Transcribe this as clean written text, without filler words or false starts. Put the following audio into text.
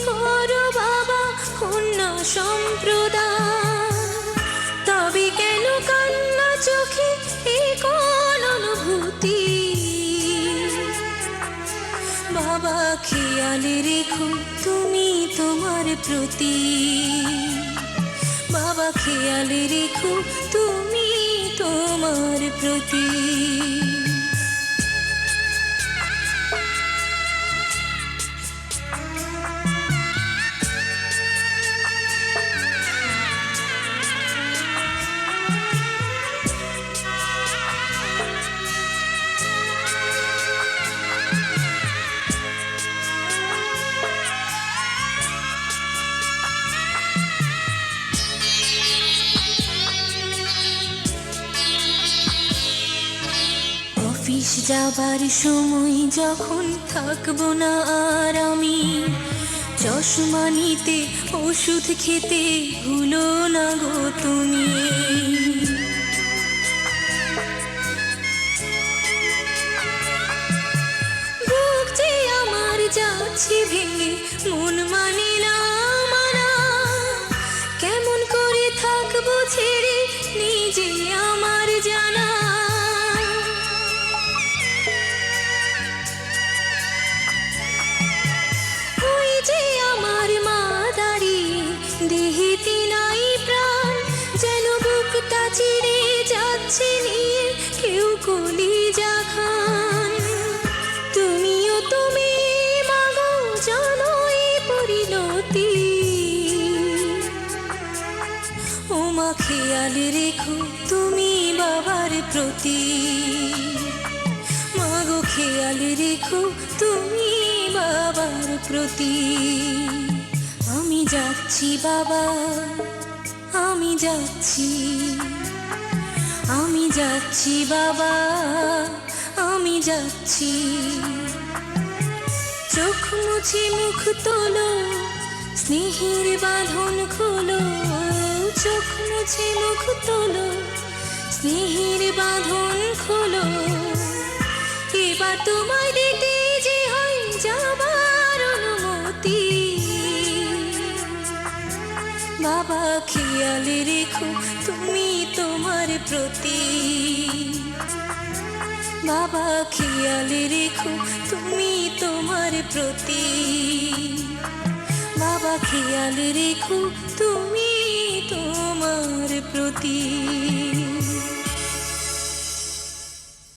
করো বাবা কন্যা সম্প্রদান। তবে কেন কান্না চোখে এই কোন অনুভূতি? বাবা খেয়াল রেখো তুমি তোমার প্রতি, বাবা খেয়াল রেখো তুমি তোমার প্রতি। অফিস যাবার সময় যখন থাকবো না আর আমি, চশমা নিতে ওষুধ খেতে ভুলো না গো তুমি। বুক যে আমার যাচ্ছে ভেঙে, মন মানে না মানা। কেমন করে থাকবো ছেড়ে নিজে আমার জানা। দেহেতে নাই প্রাণ, যেন বুকটা চিরে যাচ্ছে নিয়ে কেউ কলিজা খান। তুমিও তুমি মাগো জানো এই পরিণতি। ও মা খেয়াল রেখো তুমি বাবার প্রতি, মাগো খেয়াল রেখো তুমি বাবার প্রতি। আমি যাচ্ছি বাবা, আমি যাচ্ছি, আমি যাচ্ছি বাবা, আমি যাচ্ছি। চোখ মুছে মুখ তোলো, স্নেহের বাঁধন খোলো। চোখ মুছে মুখ তোলো, স্নেহের বাঁধন খোলো। এবার তোমায় দিতে যে হয় যাবার অনুমতি। বাবা খেয়াল রেখো তুমি তোমার প্রতি, বাবা খেয়াল রেখো তুমি তোমার প্রতি, বাবা খেয়াল রেখো তুমি তোমার প্রতি।